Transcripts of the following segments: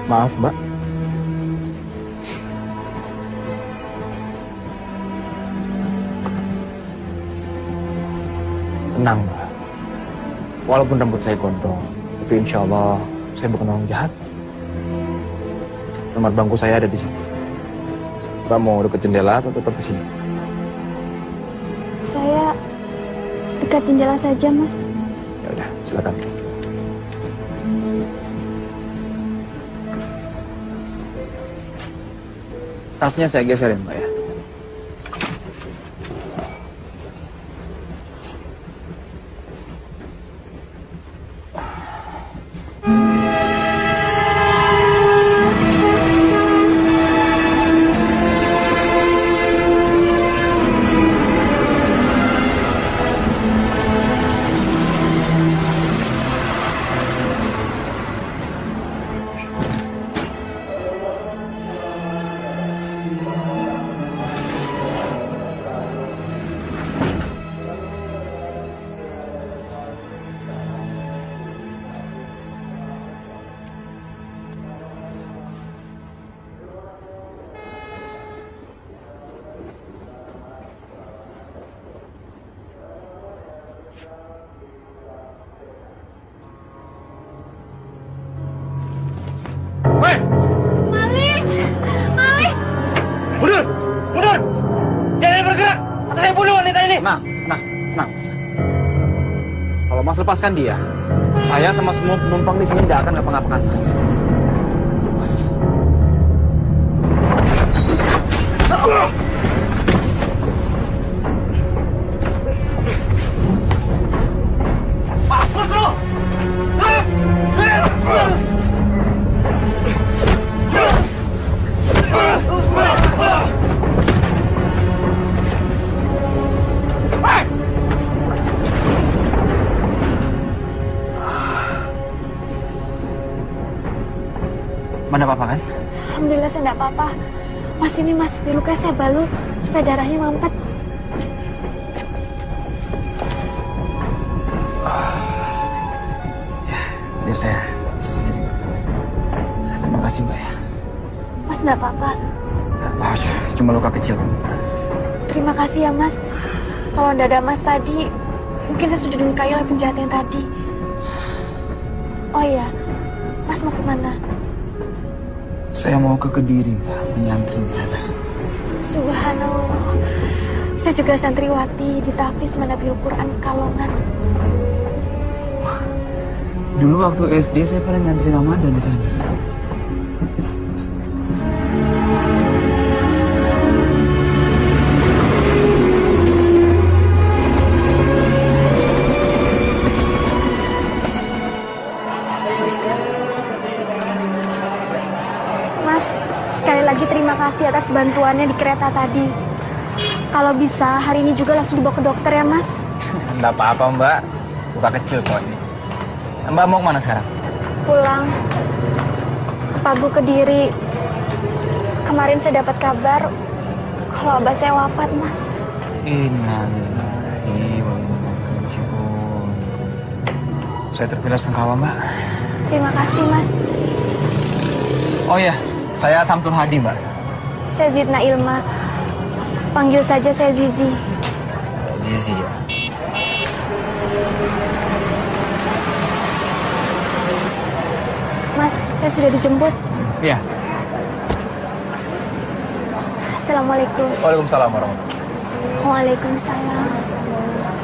Maaf, Mbak. Tenang, Mbak. Walaupun rambut saya gondrong, tapi insya Allah saya bukan orang jahat. Nomor bangku saya ada di sini. Mbak mau dekat jendela atau tetap di sini? Saya dekat jendela saja, Mas. Ya udah, silakan. Tasnya saya geserin, Mbak ya. Tenang. Kalau Mas lepaskan dia, saya sama semua penumpang di sini tidak akan ngapa-ngapakan Mas. Mas. Mas, bro! Mana apa-apa kan? Alhamdulillah saya tidak apa-apa. Mas, ini Mas, luka saya balut supaya darahnya mampet. Ya, biar saya sendiri, Mbak. Terima kasih, Mbak ya. Mas tidak apa-apa. Cuma luka kecil kan? Terima kasih ya, Mas. Kalau tidak ada Mas tadi, mungkin saya sudah dilukai oleh penjahat yang tadi. Oh iya, Mas mau kemana? Saya mau ke Kediri, Mbak, menyantri di sana. Subhanallah. Saya juga santriwati di Tahfiz Manabil Quran Kalongan. Dulu waktu SD saya pernah nyantri Ramadan di sana. Terima kasih atas bantuannya di kereta tadi. Kalau bisa, hari ini juga langsung dibawa ke dokter ya, Mas. Enggak apa-apa, Mbak. Luka kecil kok ini. Mbak mau kemana sekarang? Pulang. Ke Pagu Kediri. Kemarin saya dapat kabar kalau abah saya wafat, Mas. Innalillahi wa inna ilaihi raji'un. Saya terpilah sungkawa, Mbak. Terima kasih, Mas. Oh iya, saya Samsul Hadi, Mbak. Saya Zidna Ilma. Panggil saja saya Zizi. Zizi ya. Mas, saya sudah dijemput. Iya. Assalamualaikum. Waalaikumsalam warahmatullahi wabarakatuh. Waalaikumsalam.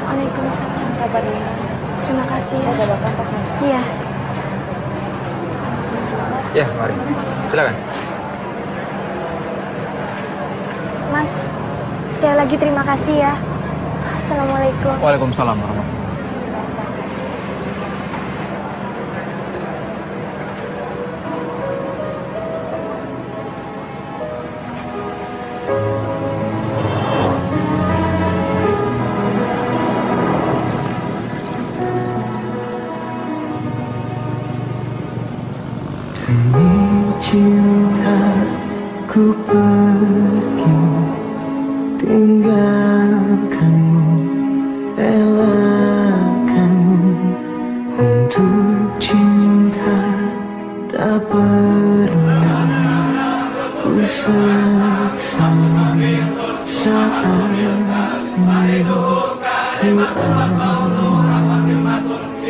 Waalaikumsalam. Sabar ya. Terima kasih. Ada bapak pas nanti. Iya. Ya, mari. Silakan. Mas, sekali lagi terima kasih ya. Assalamualaikum. Waalaikumsalam warahmatullahi wabarakatuh. Demi cintaku pergi tinggalkanmu, relakanmu untuk cinta tak pernah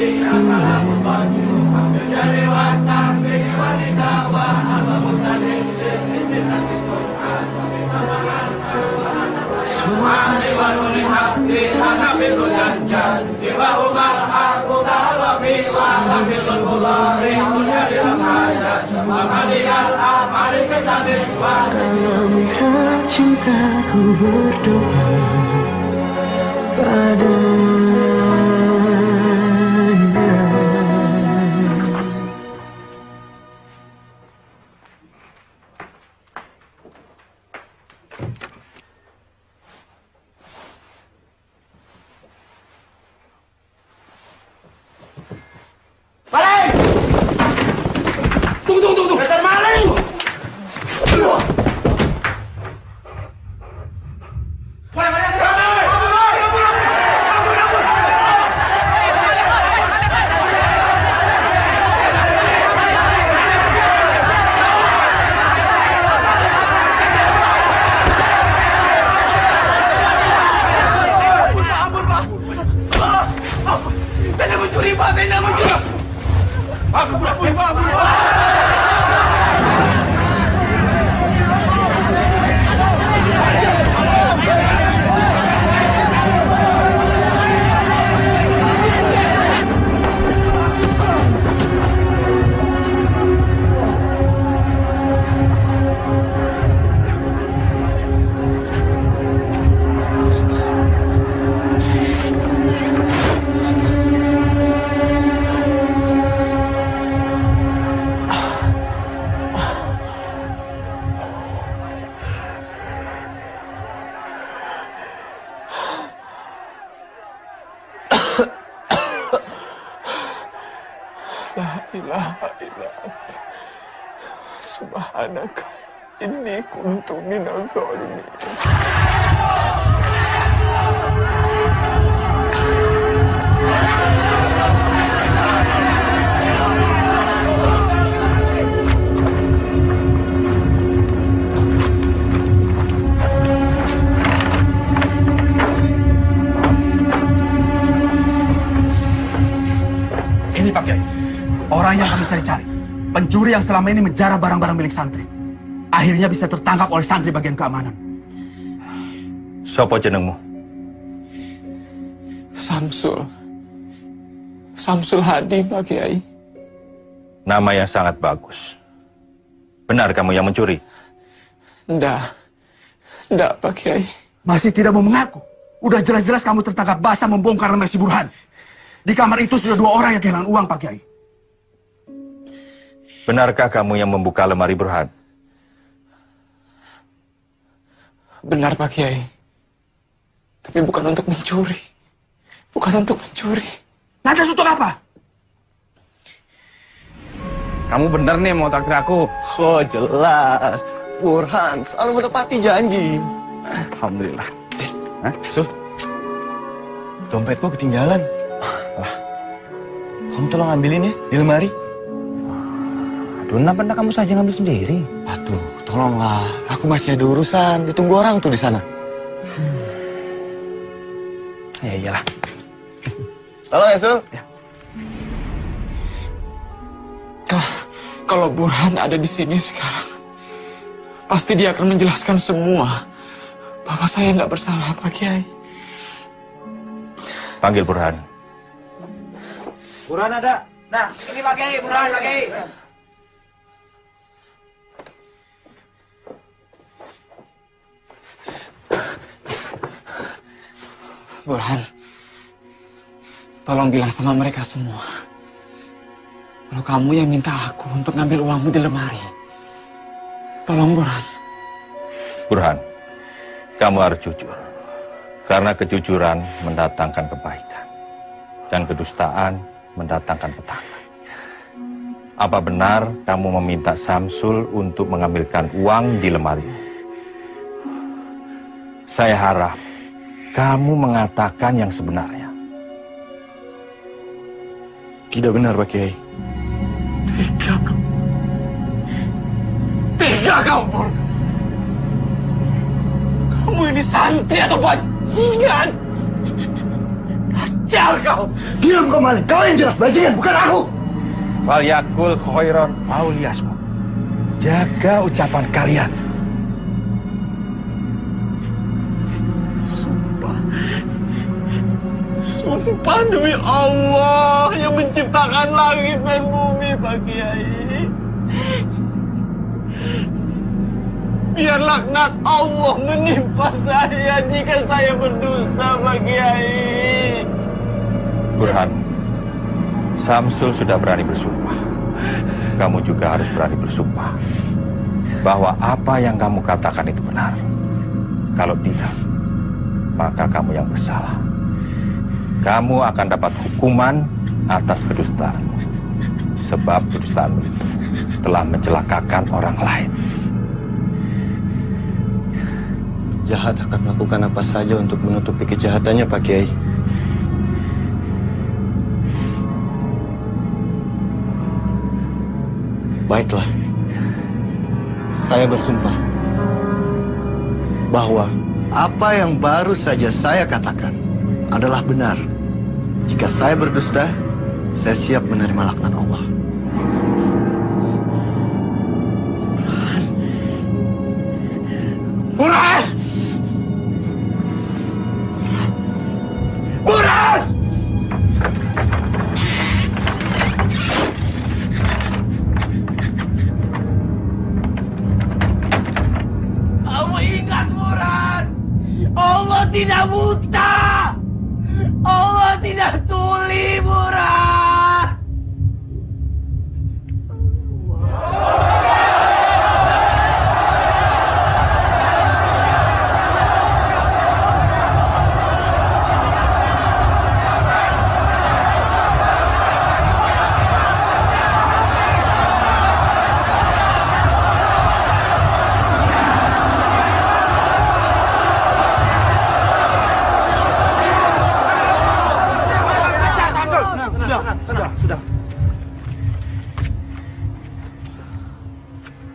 Karena melihat cintaku berdoa padanya. Maling! Tunggu! Dasar maling! La ilaha illa anta subhanaka inni kuntu minadh dhalimin. Ini Pak Kiai, orang yang kami cari-cari. Pencuri yang selama ini menjarah barang-barang milik santri. Akhirnya bisa tertangkap oleh santri bagian keamanan. Sopo jenengmu? Samsul Hadi, Pak Kiai. Nama yang sangat bagus. Benar kamu yang mencuri? Ndak, Pak Kiai. Masih tidak mau mengaku. Udah jelas-jelas kamu tertangkap basah membongkar lemari si Burhan. Di kamar itu sudah 2 orang yang kehilangan uang, Pak Kiai. Benarkah kamu yang membuka lemari Burhan? Benar, Pak Kiai. Tapi bukan untuk mencuri. Lantas untuk apa? Kamu bener nih mau traktir aku. Oh jelas, Burhan selalu menepati janji. Alhamdulillah. Sul, dompetku ketinggalan. Kamu tolong ambilin ya di lemari. Aduh, kenapa kamu saja ngambil sendiri? Aduh, tolonglah. Aku masih ada urusan. Ditunggu orang tuh di sana. Ya iyalah. Tolong ya, Sul. Ya. Kalau Burhan ada di sini sekarang, pasti dia akan menjelaskan semua bahwa saya tidak bersalah, Pak Kiai. Panggil Burhan. Burhan ada. Nah, ini Pak Kiai, Burhan Pak Kiai. Burhan, tolong bilang sama mereka semua kalau kamu yang minta aku untuk ngambil uangmu di lemari. Tolong, Burhan. Burhan, kamu harus jujur. Karena kejujuran mendatangkan kebaikan. Dan kedustaan mendatangkan petaka. Apa benar kamu meminta Samsul untuk mengambilkan uang di lemari? Saya harap kamu mengatakan yang sebenarnya. Tidak benar, Pak Kiai. Tega kamu, Burhan. Kamu ini santri atau bajingan? Dajjal kau! Diam kau Malik, kau yang jelas bajingan, bukan aku. Falyakul khairan aw liyasmut. Jaga ucapan kalian. Sumpah demi Allah yang menciptakan langit dan bumi, Pak Kiai. Biar laknat Allah menimpa saya jika saya berdusta, Pak Kiai. Burhan, Samsul sudah berani bersumpah. Kamu juga harus berani bersumpah bahwa apa yang kamu katakan itu benar. Kalau tidak, maka kamu yang bersalah. Kamu akan dapat hukuman atas kedustaanmu. Sebab kedustaanmu itu telah mencelakakan orang lain. Jahat akan melakukan apa saja untuk menutupi kejahatannya, Pak Kiai. Baiklah, saya bersumpah bahwa apa yang baru saja saya katakan adalah benar. Jika saya berdusta, saya siap menerima laknat Allah. Burhan! Burhan! Kamu ingat, Burhan? Allah tidak buta! Allah tidak tuli, Burhan!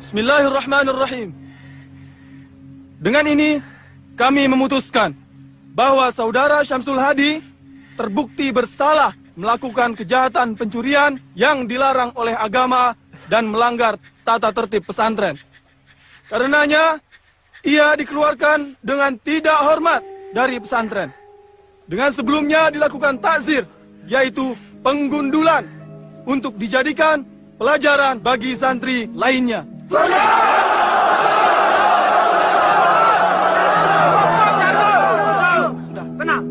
Bismillahirrahmanirrahim. Dengan ini, kami memutuskan bahwa saudara Syamsul Hadi terbukti bersalah melakukan kejahatan pencurian yang dilarang oleh agama dan melanggar tata tertib pesantren. Karenanya, ia dikeluarkan dengan tidak hormat dari pesantren. Dengan sebelumnya dilakukan takzir, yaitu penggundulan, untuk dijadikan pelajaran bagi santri lainnya. Sudah, tenang.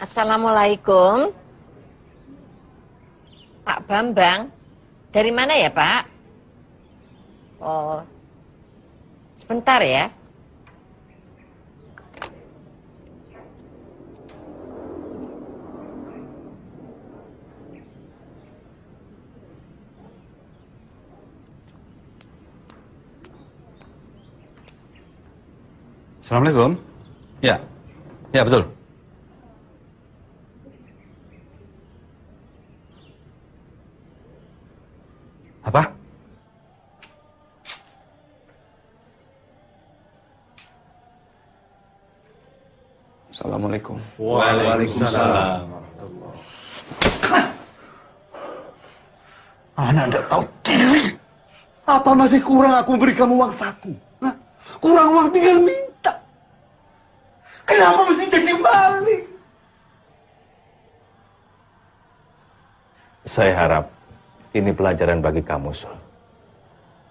Assalamualaikum. Pak Bambang. Dari mana ya, Pak? Oh. Sebentar ya. Assalamualaikum. Ya. Ya, betul. Apa? Assalamualaikum. Assalamualaikum. Waalaikumsalam. Anak tidak tahu diri. Apa masih kurang aku memberi kamu uang saku? Hah? Kurang uang tinggal minta. Kenapa mesti jadi maling? Saya harap ini pelajaran bagi kamu, Sul.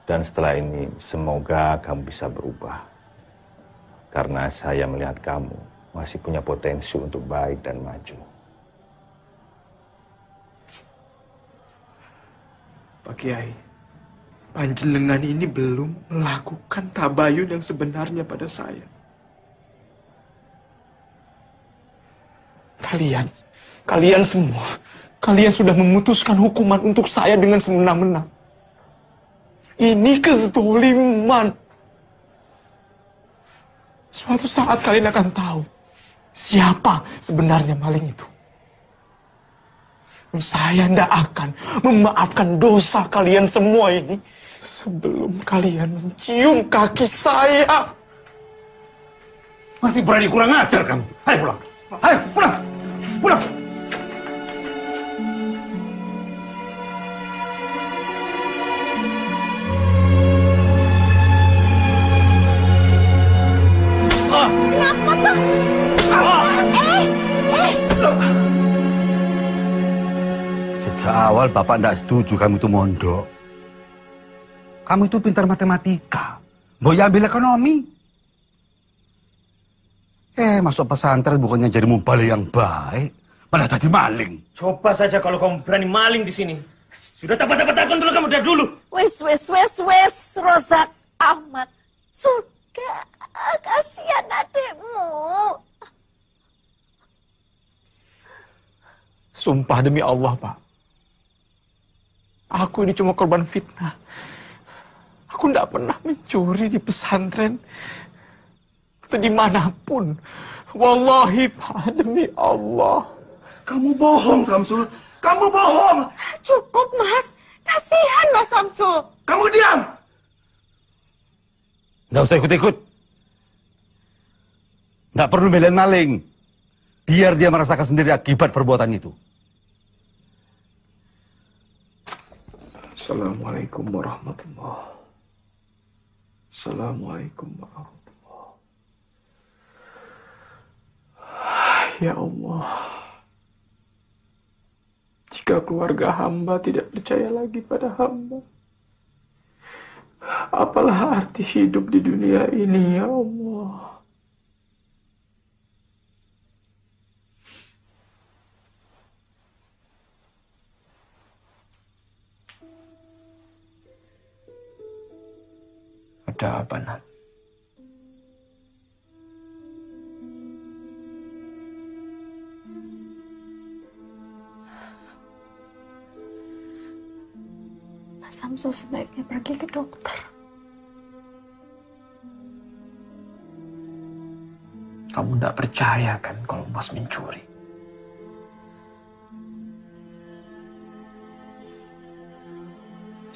Dan setelah ini semoga kamu bisa berubah. Karena saya melihat kamu masih punya potensi untuk baik dan maju. Pak Kiai, panjenengan ini belum melakukan tabayun yang sebenarnya pada saya. Kalian semua, kalian sudah memutuskan hukuman untuk saya dengan semena-mena. Ini kezaliman. Suatu saat kalian akan tahu siapa sebenarnya maling itu. Saya tidak akan memaafkan dosa kalian semua ini sebelum kalian mencium kaki saya. Masih berani kurang ajar kamu. Ayo pulang. Ayo pulang. Pulang. Kenapa, Pak? Sejak awal Bapak tidak setuju kamu itu mondok. Kamu itu pintar matematika. Mau ambil ekonomi. Masuk pesantren bukannya jadi mubalik yang baik. Malah tadi maling. Coba saja kalau kamu berani maling di sini. Sudah dapat takon dulu kamu dari dulu. Wes, Rozak Ahmad. Sudah, kasihan adikmu. Sumpah demi Allah, Pak. Aku ini cuma korban fitnah. Aku tidak pernah mencuri di pesantren. Atau dimanapun. Wallahi, Pak, demi Allah. Kamu bohong, Samsul. Kamu bohong. Cukup, Mas. Kasihan Mas Samsul. Kamu diam. Nggak usah ikut-ikut. Nggak perlu belain maling. Biar dia merasakan sendiri akibat perbuatan itu. Assalamualaikum warahmatullahi. Assalamualaikum warahmatullahi. Ya Allah. Jika keluarga hamba tidak percaya lagi pada hamba, apalah arti hidup di dunia ini, ya Allah. Ada apa, Nat? Mas Samsul sebaiknya pergi ke dokter. Kamu tidak percaya kan kalau Mas mencuri?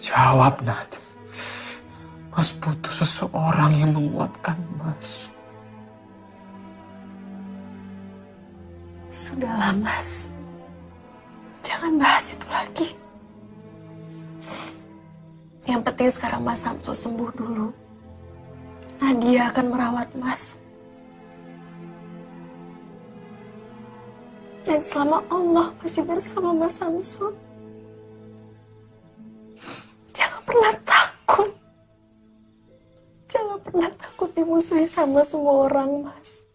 Jawab, Nat. Mas butuh seseorang yang menguatkan Mas. Sudahlah, Mas. Jangan bahas itu lagi. Yang penting sekarang Mas Samsul sembuh dulu. Nadia akan merawat Mas. Dan selama Allah masih bersama Mas Samsul, jangan pernah takut. Jangan pernah takut dimusuhi sama semua orang, Mas.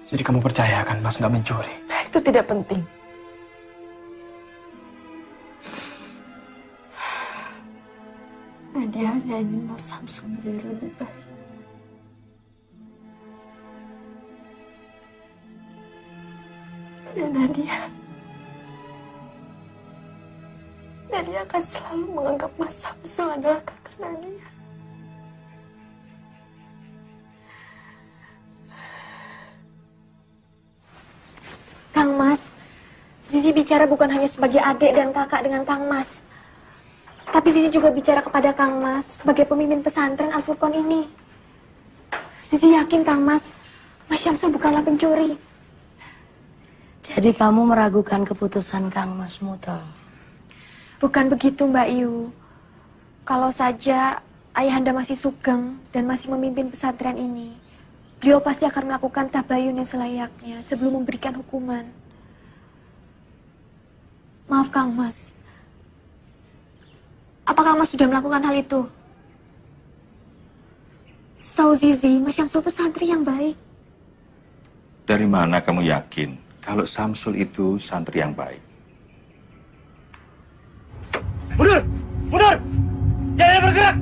Jadi kamu percaya kan Mas nggak mencuri? Nah, itu tidak penting. Nadia hanya ingin Mas Samsul menjadi lebih baik. Dan Nadia akan selalu menganggap Mas Samsul adalah kakak Nadia. Kang Mas, Zizi bicara bukan hanya sebagai adik dan kakak dengan Kang Mas, tapi Tapi Zizi juga bicara kepada Kang Mas sebagai pemimpin pesantren Al-Furqan ini. Zizi yakin Kang Mas Syamsul bukanlah pencuri. Jadi kamu meragukan keputusan Kang Mas Muto? Bukan begitu Mbak Yu. Kalau saja ayahanda masih sugeng dan masih memimpin pesantren ini, beliau pasti akan melakukan tabayun yang selayaknya sebelum memberikan hukuman. Maaf Kang Mas. Apakah Mas sudah melakukan hal itu? Setahu Zizi, Mas Syamsul itu santri yang baik. Dari mana kamu yakin kalau Syamsul itu santri yang baik? Mundur! Mundur! Jangan bergerak!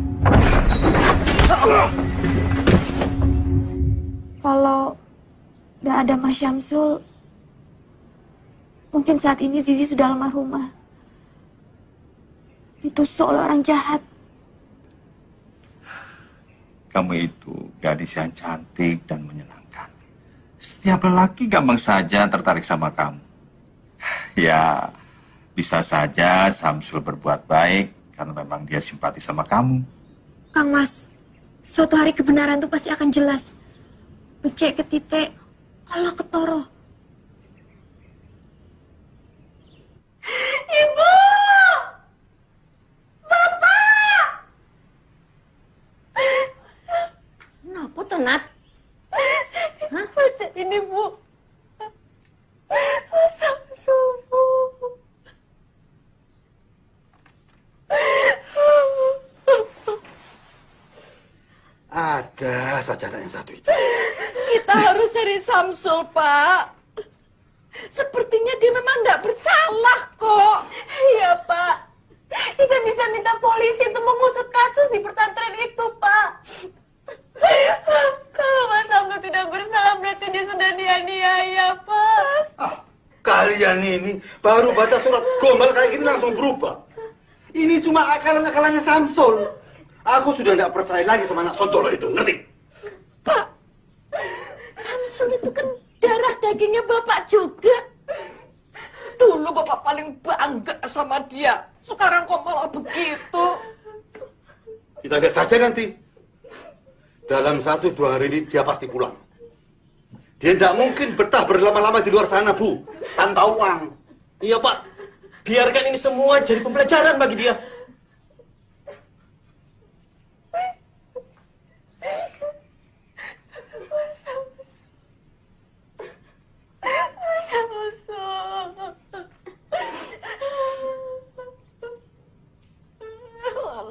Kalau tidak ada Mas Syamsul, mungkin saat ini Zizi sudah almarhumah. Ditusuk oleh orang jahat. Kamu itu gadis yang cantik dan menyenangkan. Setiap lelaki gampang saja tertarik sama kamu. Ya, bisa saja Syamsul berbuat baik karena memang dia simpati sama kamu. Kang Mas, suatu hari kebenaran itu pasti akan jelas. Becek ke titik, Allah ketoro. Ibu! Bapak! Kenapa tuh, Nat? Hah? Baca ini, Bu. Syamsul, Bu. Ada saja anak yang satu itu. Kita harus cari Syamsul, Pak. Sepertinya dia memang tidak bersalah kok. Iya, Pak. Kita bisa minta polisi untuk mengusut kasus di pesantren itu, Pak. Kalau Mas Syamsul tidak bersalah, berarti dia sudah dianiaya, Pak. Kalian ini baru baca surat gombal kayak gini langsung berubah. Ini cuma akalan-akalannya Syamsul. Aku sudah tidak percaya lagi sama anak Sontolo itu, ngerti? Pak, Syamsul itu kan darah dagingnya Bapak juga. Dulu Bapak paling bangga sama dia. Sekarang kok malah begitu. Kita lihat saja nanti. Dalam 1-2 hari ini dia pasti pulang. Dia tidak mungkin betah berlama-lama di luar sana, Bu. Tanpa uang. Iya, Pak. Biarkan ini semua jadi pembelajaran bagi dia.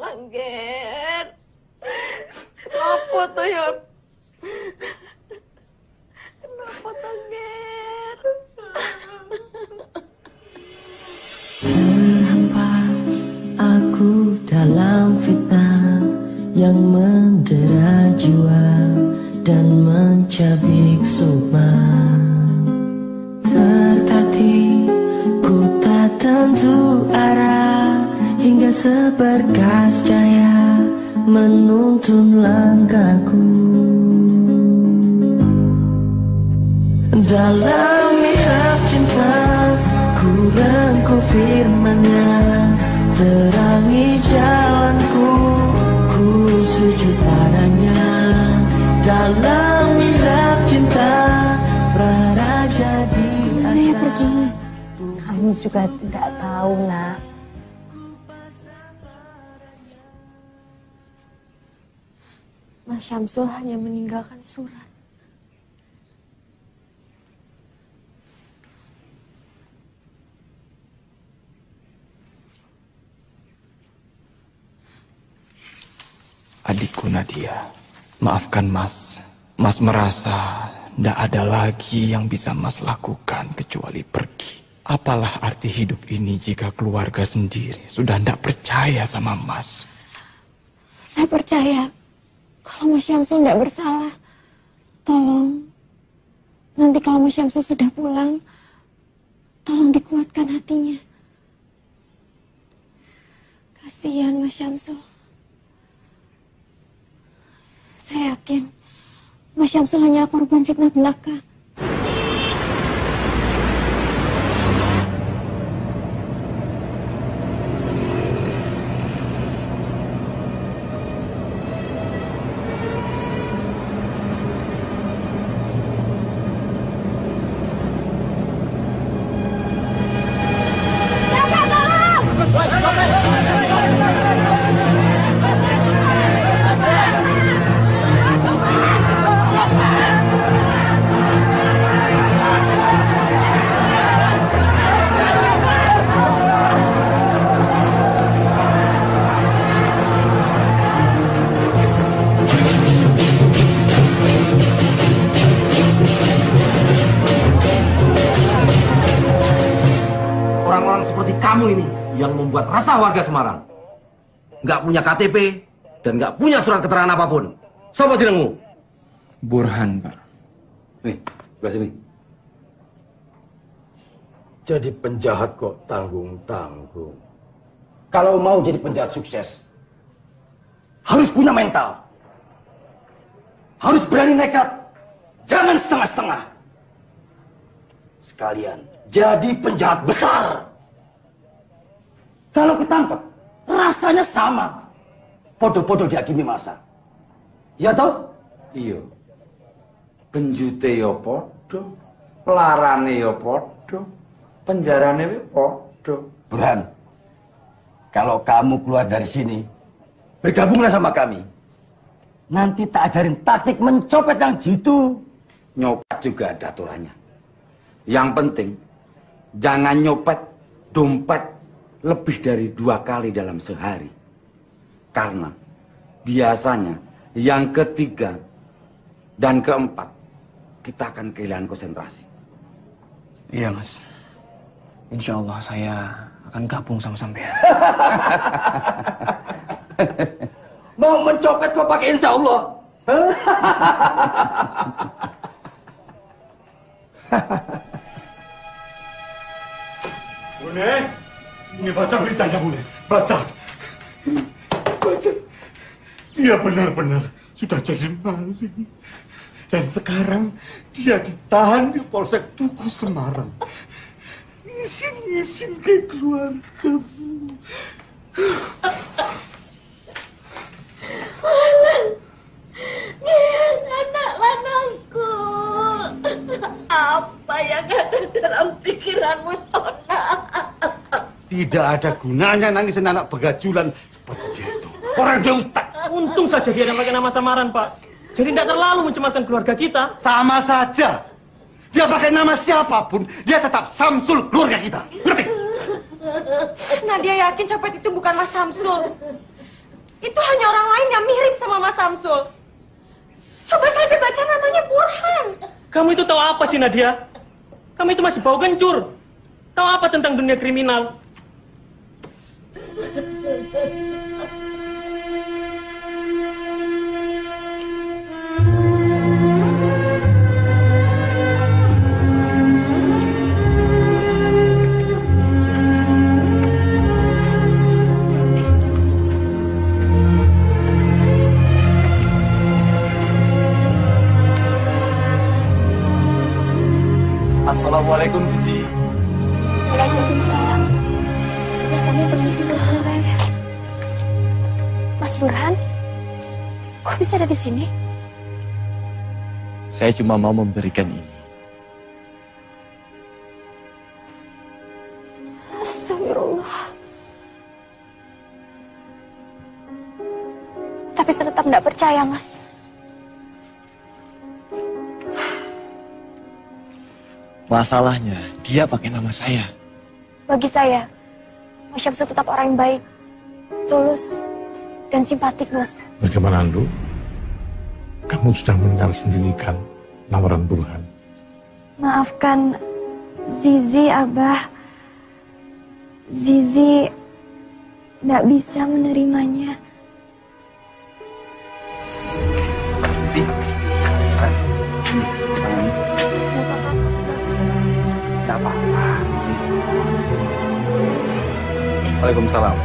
Langger. Kenapa tuh, Yot? Kenapa tuh, Ger? Terhempas aku dalam fitnah yang mendera jiwa dan mencabik sukma. Tertatih ku tak tentu arah hingga seberkas cahaya menuntun langkahku. Dalam mihrab cinta ku rengkuh firman-Nya, terangi jalanku, ku sujud padanya. Dalam mihrab cinta praraja di atas. Kamu juga tidak tahu, Nak. Mas Syamsul hanya meninggalkan surat. Adikku Nadia, maafkan Mas. Mas merasa tidak ada lagi yang bisa Mas lakukan kecuali pergi. Apalah arti hidup ini jika keluarga sendiri sudah tidak percaya sama Mas? Saya percaya kalau Mas Syamsul tidak bersalah. Tolong, nanti kalau Mas Syamsul sudah pulang, tolong dikuatkan hatinya. Kasihan Mas Syamsul. Saya yakin Mas Syamsul hanyalah korban fitnah belaka. kamu ini yang membuat resah warga Semarang. Nggak punya KTP dan nggak punya surat keterangan apapun. Siapa jenengmu? Burhan, Pak. Nih, sebelah sini. Jadi penjahat kok tanggung-tanggung. Kalau mau jadi penjahat sukses, harus punya mental. Harus berani nekat. Jangan setengah-setengah. Sekalian jadi penjahat besar. Kalau ketangkep, rasanya sama. Podo-podo dihakimi masa. Ya toh? Iya. Penjute yo podo, pelarane yo podo, penjarane yo podo. Burhan, kalau kamu keluar dari sini, bergabunglah sama kami. Nanti tak ajarin taktik mencopet yang jitu. Nyopet juga ada aturannya. Yang penting, jangan nyopet dompet lebih dari 2 kali dalam sehari. Karena biasanya yang ketiga dan keempat, kita akan kehilangan konsentrasi. Iya, Mas. Insya Allah saya akan gabung sama sampean. Mau mencopet kok pakai insya Allah? Bune, ini baca beritanya Bune. Baca. Baca. Dia benar-benar sudah jadi maling. Dan sekarang dia ditahan di Polsek Tugu Semarang. Isin-isin ke keluargamu. Alan, Ger, anak lanangku. Apa yang ada dalam pikiranmu, Tona? Tidak ada gunanya nangisin anak begajulan seperti dia itu. Orang dia utak. Untung saja dia ada pakai nama samaran, Pak. Jadi tidak terlalu mencemarkan keluarga kita. Sama saja. Dia pakai nama siapapun, dia tetap Samsul keluarga kita. Ngerti? Nadia yakin copet itu bukan Mas Samsul. Itu hanya orang lain yang mirip sama Mas Samsul. Coba saja baca namanya Burhan. Kamu itu tahu apa sih, Nadia? Kamu itu masih bau kencur. Tahu apa tentang dunia kriminal? Assalamualaikum, Zizi. Waalaikumsalam. Ya, kami permisi sore. Mas Burhan, kok bisa ada di sini? Saya cuma mau memberikan ini. Astagfirullah. Tapi saya tetap tidak percaya, Mas. Masalahnya, dia pakai nama saya. Bagi saya, Mas Syamsul tetap orang yang baik, tulus, dan simpatik, Mas. Bagaimana, Andu? Kamu sudah mendengar sendiri kan lamaran Burhan? Maafkan Zizi, Abah. Zizi tidak bisa menerimanya. Tidak apa-apa. Waalaikumsalam.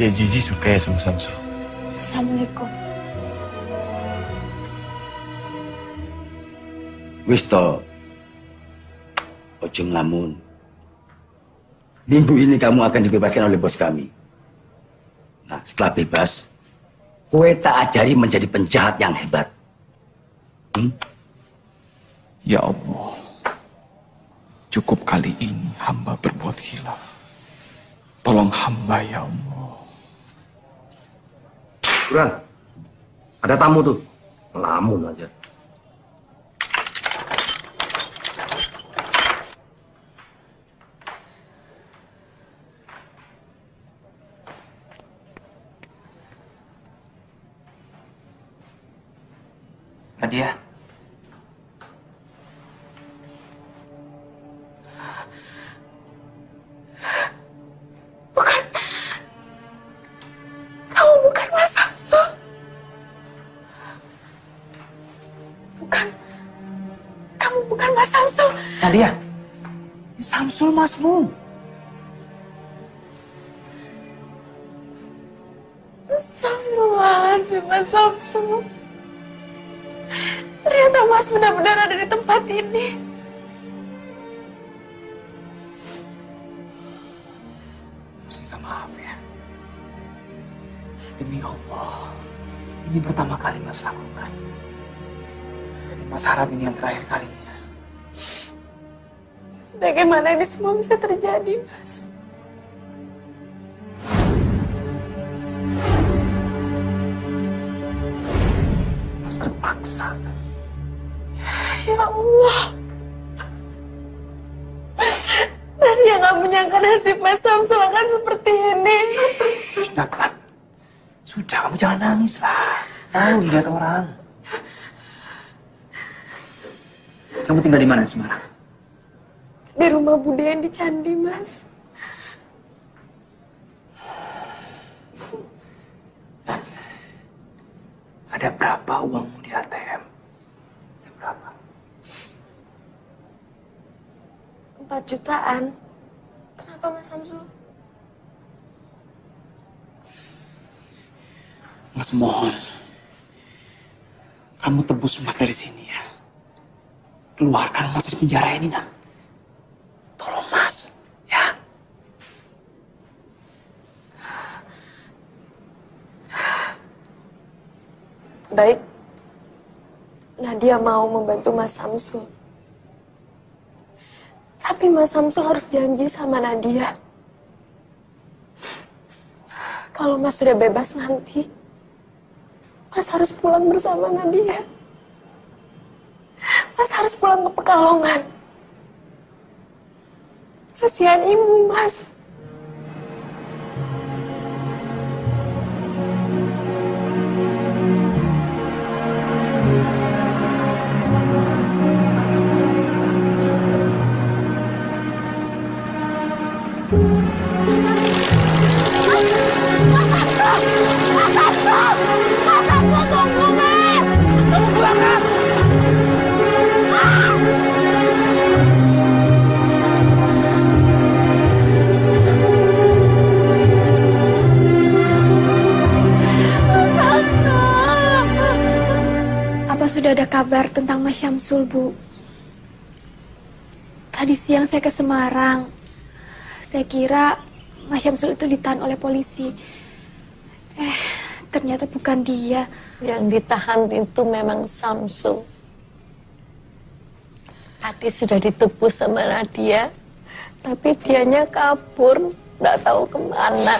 Dia Zizi suka ya sama Samsul. Assalamualaikum. Wis to. Ojo ngelamun. Minggu ini kamu akan dibebaskan oleh bos kami. Nah, setelah bebas, kowe tak ajari menjadi penjahat yang hebat. Ya Allah, cukup kali ini hamba berbuat khilaf. Tolong hamba ya Allah. Burhan, ada tamu tuh. Lamun aja. Nadia. Mas Samsul. Nadia, Samsul masmu. Astagfirullahaladzim, Mas Samsul. Ternyata Mas benar-benar ada di tempat ini. Minta maaf ya. Demi Allah, ini pertama kali Mas lakukan. Mas harap ini yang terakhir kalinya. Bagaimana ini semua bisa terjadi, Mas? Mas terpaksa. Ya Allah. Nadia nggak menyangka nasib Mas Samsul akan seperti ini. Sudah, Klat. Sudah, kamu jangan nangis lah. Malu lihat orang. Kamu tinggal di mana di Semarang? Di rumah Bude yang di Candi, Mas. Dan ada berapa uangmu di ATM? Ada berapa? 4 jutaan. Kenapa, Mas Samsul? Mas mohon, kamu tebus Mas dari sini ya. Keluarkan Mas dari penjara ini, nak. Tolong Mas, ya. Baik. Nadia mau membantu Mas Samsul. Tapi Mas Samsul harus janji sama Nadia. Kalau Mas sudah bebas nanti, Mas harus pulang bersama Nadia. Mas harus pulang ke Pekalongan. Kasihan ibu, Mas. Sudah ada kabar tentang Mas Syamsul, Bu. Tadi siang saya ke Semarang. Saya kira Mas Syamsul itu ditahan oleh polisi. Ternyata bukan dia. Yang ditahan itu memang Syamsul. Tadi sudah ditebus sama Nadia, tapi dianya kabur, nggak tahu kemana.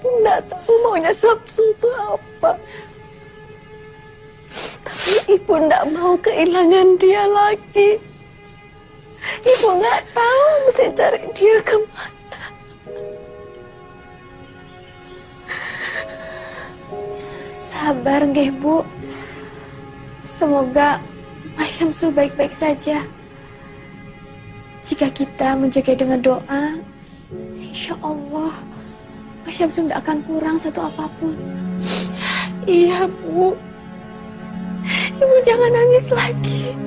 Nggak tahu maunya Syamsul itu apa. Tapi ibu nggak mau kehilangan dia lagi. Ibu nggak tahu mesti cari dia kemana. Sabar nggih, Bu. Semoga Mas Syamsul baik-baik saja. Jika kita menjaga dengan doa, insya Allah Mas Syamsul tidak akan kurang satu apapun. Iya, Bu. Ibu jangan nangis lagi.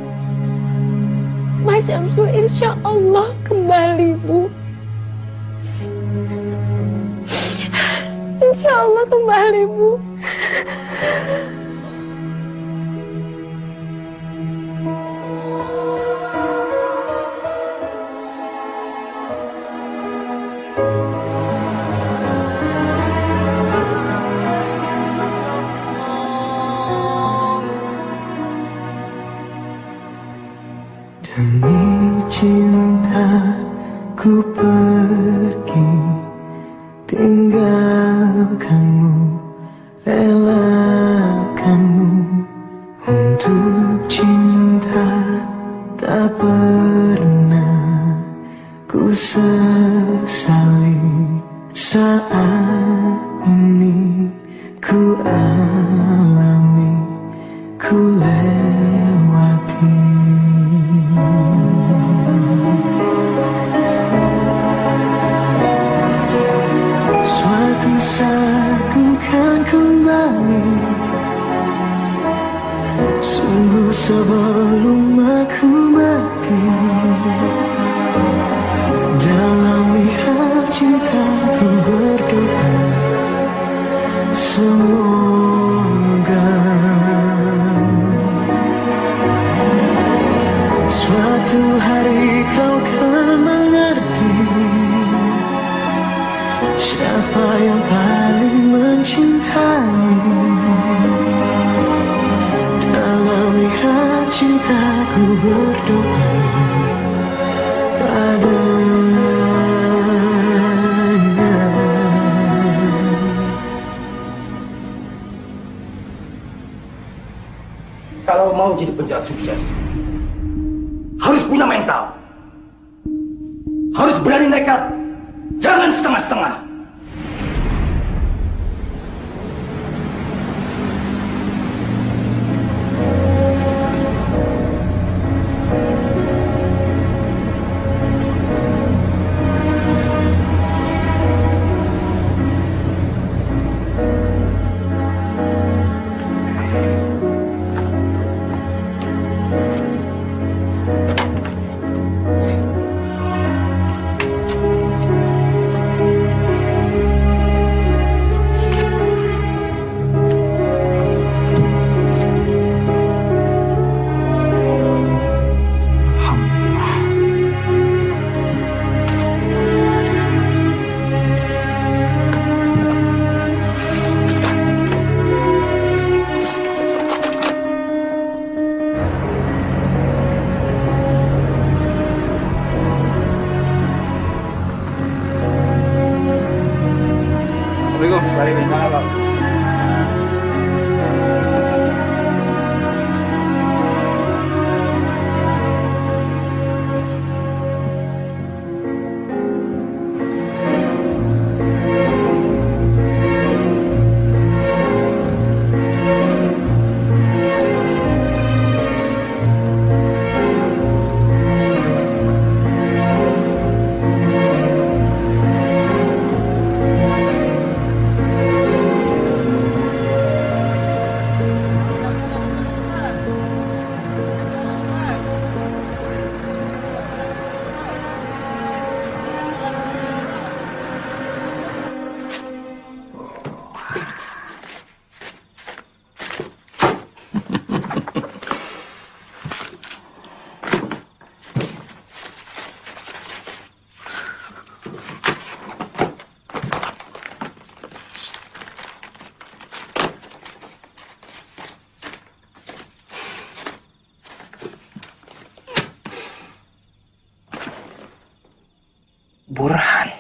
Mas Syamsul insya Allah kembali, Bu. Insya Allah kembali, Bu. Demi cinta ku pergi, tinggalkanmu, relakanmu. Untuk cinta tak pernah ku sesali. Saat ini ku alami, ku lewati. Suatu saat ku kan kembali Sungguh sebelum aku mati, dalam mihab cintaku berdoa, semoga suatu hari kau kan mengerti siapa yang paling mencintaimu. Dalam mihab cintaku berdoa padanya. Kalau mau jadi penjahat sukses, harus punya mental. Harus berani nekat, jangan setengah-setengah. Burhan.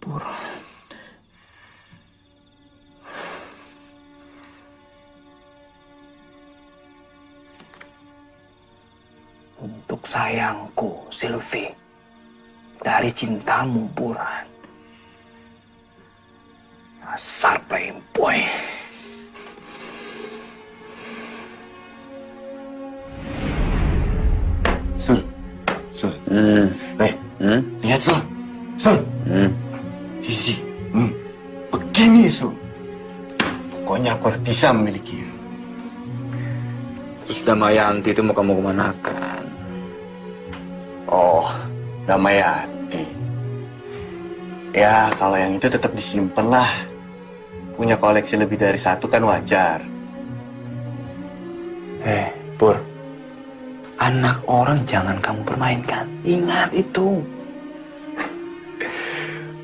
Burhan. Untuk sayangku, Sylvie. Dari cintamu, Burhan. Dasar playboy. Lihat Sul, Sisi, begini Sul. Pokoknya aku harus bisa memilikinya. Terus Damayanti itu mau kamu kemanakan? Oh, Damayanti. Ya, kalau yang itu tetap disimpan lah. Punya koleksi lebih dari satu kan wajar. Pur. Anak orang jangan kamu permainkan. Ingat itu.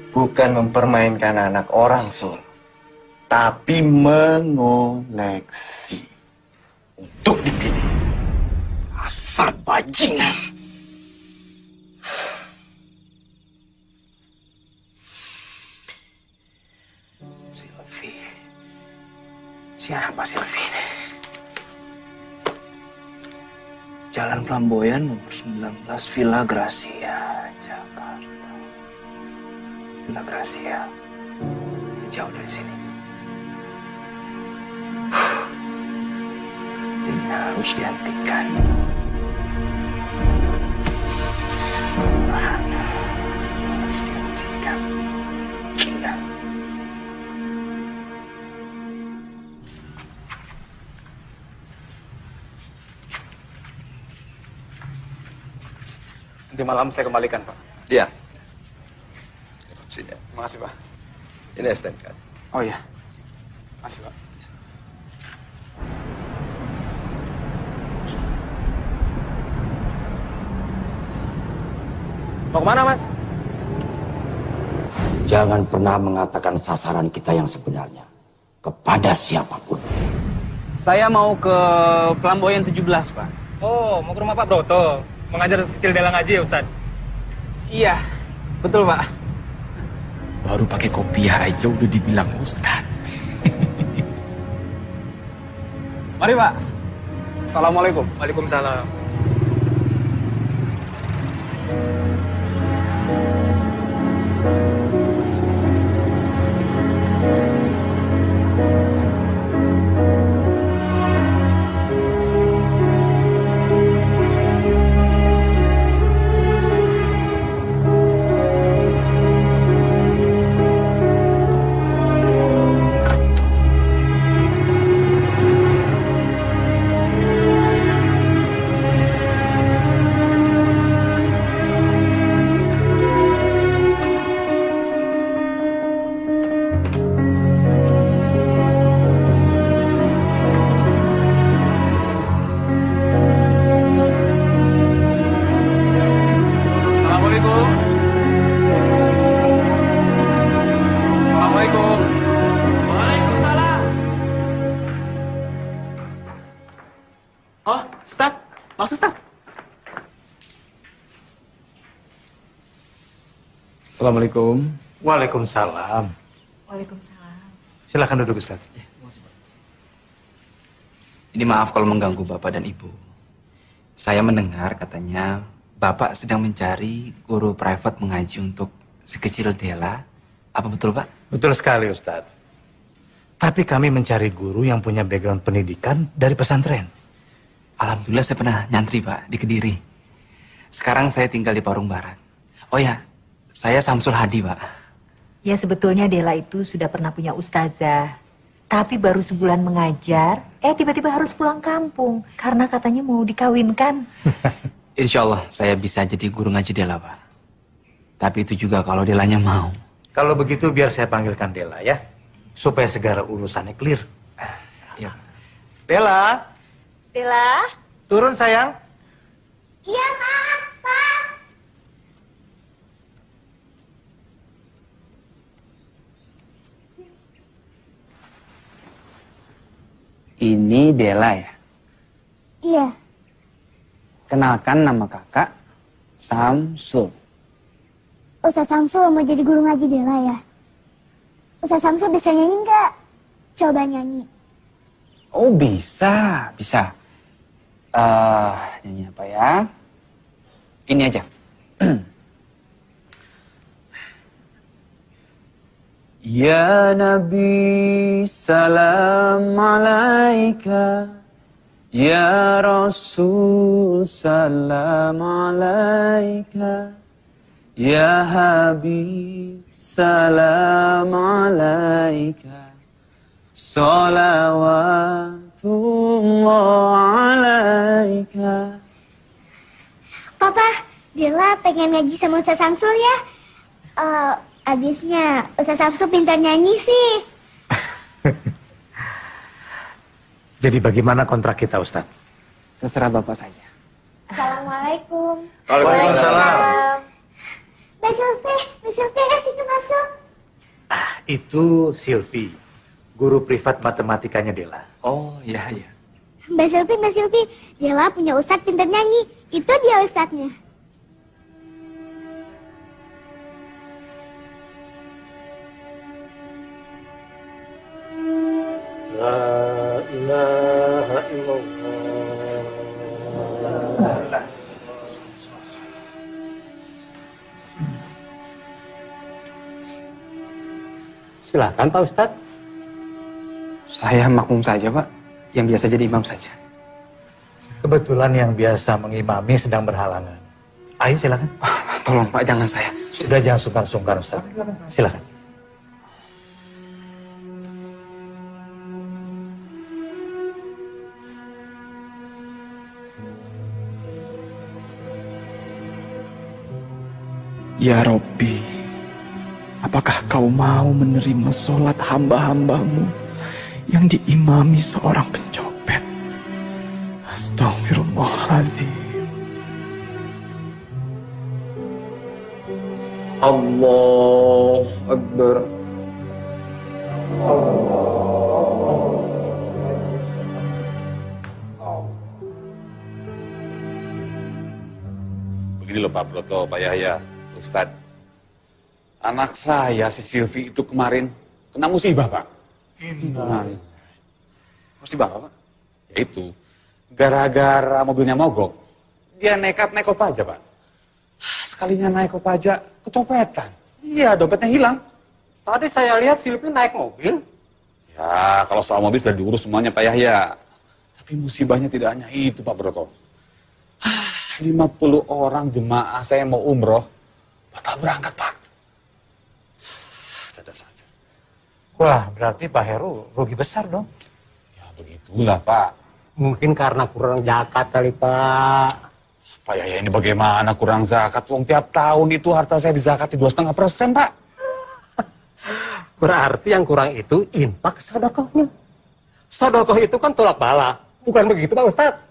Bukan mempermainkan anak orang, Sul. Tapi mengoleksi. Untuk dipilih. Asal bajingan. Sylvie. Siapa Sylvie ini? Jalan Flamboyan nomor 19, Villa Gracia, Jakarta. Villa Gracia. Jauh dari sini. Ini harus dihentikan. Burhan harus dihentikan. Gila. Nanti malam saya kembalikan, Pak. Iya. Sini. Terima kasih, Pak. Ini STNK. Oh iya. Makasih, Pak. Mau kemana, Mas? Jangan pernah mengatakan sasaran kita yang sebenarnya kepada siapapun. Saya mau ke Flamboyan 17, Pak. Oh, mau ke rumah Pak Broto. Mengajar kecil Dela ngaji ya, Ustaz? Iya, betul, Pak. Baru pakai kopiah aja udah dibilang Ustad. Mari, Pak. Assalamualaikum. Waalaikumsalam. Assalamualaikum. Waalaikumsalam. Waalaikumsalam. Silakan duduk, Ustaz. Ini maaf kalau mengganggu Bapak dan Ibu. Saya mendengar katanya Bapak sedang mencari guru private mengaji untuk si kecil Dela. Apa betul, Pak? Betul sekali, Ustaz. Tapi kami mencari guru yang punya background pendidikan dari pesantren. Alhamdulillah saya pernah nyantri, Pak, di Kediri. Sekarang saya tinggal di Parung Barat. Oh ya, saya Samsul Hadi, Pak. Ya sebetulnya Dela itu sudah pernah punya ustazah. Tapi baru sebulan mengajar, tiba-tiba harus pulang kampung. Karena katanya mau dikawinkan. Insya Allah saya bisa jadi guru ngaji Dela, Pak. Tapi itu juga kalau Delanya mau. Kalau begitu biar saya panggilkan Dela ya. Supaya segala urusannya clear. Ya. Dela. Dela. Turun sayang. Iya, Pak. Pak. Ini Dela ya? Iya. Kenalkan nama kakak, Samsul. Ustaz Samsul mau jadi guru ngaji Dela ya? Ustaz Samsul bisa nyanyi nggak? Coba nyanyi. Oh bisa, bisa. Nyanyi apa ya? Ini aja. Ya Nabi salam alaika, Ya Rasul salam alaika, Ya Habib salam alaika, salawatullah alaika. Papa, Dela pengen ngaji sama Ustaz Samsul ya? Abisnya Ustaz Samsul pintar nyanyi sih. Jadi bagaimana kontrak kita, Ustaz? Terserah Bapak saja. Assalamualaikum. Waalaikumsalam. Mbak Sylvie ya situ masuk. Itu Silvi, guru privat matematikanya Dela. Oh iya iya. Mbak Sylvie, Dela punya ustadz pintar nyanyi. Itu dia ustadznya. La ilaha illallah. Silakan Pak Ustadz. Saya makmum saja, Pak. Yang biasa jadi imam saja. Kebetulan yang biasa mengimami sedang berhalangan. Ayo silakan. Tolong Pak, jangan saya. Sudah jangan sungkan-sungkan Ustaz. Silakan. Ya Robbi, apakah kau mau menerima sholat hamba-hambamu yang diimami seorang pencopet? Astagfirullahaladzim. Allah Akbar. Begini loh Pak Broto, Pak Yahya, Ustadz. Anak saya si Silvi itu kemarin kena musibah Pak. Musibah apa Pak? Yaitu gara-gara mobilnya mogok, dia nekat naik kopaja Pak. Sekalinya naik kopaja, kecopetan. Iya, dompetnya hilang. Tadi saya lihat Silvi naik mobil. Ya, kalau soal mobil sudah diurus semuanya Pak Yahya. Tapi musibahnya tidak hanya itu Pak Broto. 50 orang jemaah saya mau umroh, batal berangkat Pak. Ada saja. Wah, berarti Pak Heru rugi besar dong. Ya begitulah Pak. Mungkin karena kurang zakat kali Pak. Pak Yahya ini bagaimana kurang zakat? Wong tiap tahun itu harta saya dizakati 2,5% Pak. Berarti yang kurang itu infak sodokohnya. Sodokoh itu kan tolak bala. Bukan begitu Pak Ustadz?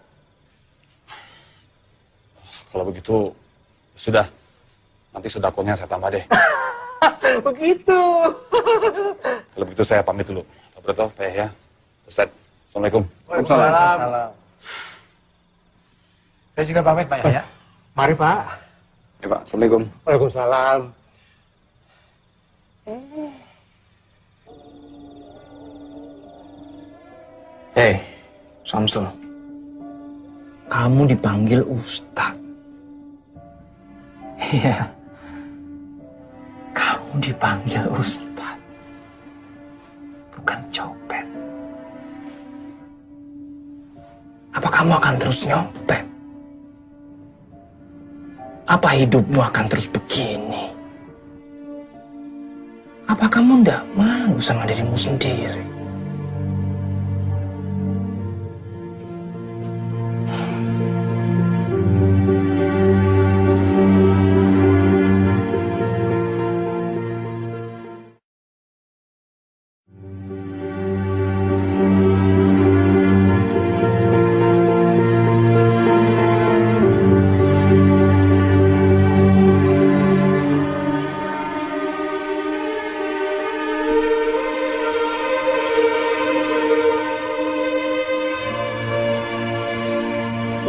Kalau begitu, sudah. Nanti sedakohnya saya tambah deh. Begitu. Kalau begitu saya pamit dulu. Pak Broto, Pak Yahya, Ustadz. Assalamualaikum. Waalaikumsalam. Saya juga pamit Pak Yahya. Mari Pak. Ya Pak, Assalamualaikum. Waalaikumsalam. Hei, Samsul. Kamu dipanggil Ustadz. Iya. Kamu dipanggil Ustadz. Bukan copet. Apa kamu akan terus nyopet? Apa hidupmu akan terus begini? Apa kamu ndak malu sama dirimu sendiri?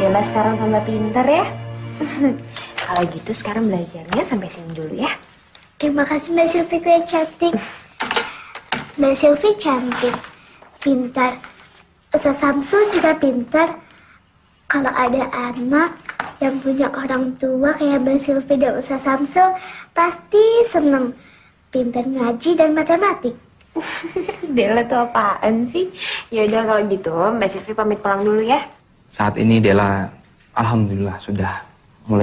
Dela sekarang tambah pintar ya. Kalau gitu sekarang belajarnya sampai sini dulu ya. Terima kasih Mbak Silviku yang cantik. Mbak Silvi cantik, pintar. Ustaz Samsul juga pintar. Kalau ada anak yang punya orang tua kayak Mbak Silvi dan Ustaz Samsul, pasti seneng. Pintar ngaji dan matematik. Dela tuh apaan sih? Yaudah kalau gitu Mbak Silvi pamit pulang dulu ya. Saat ini Dela, alhamdulillah sudah mulai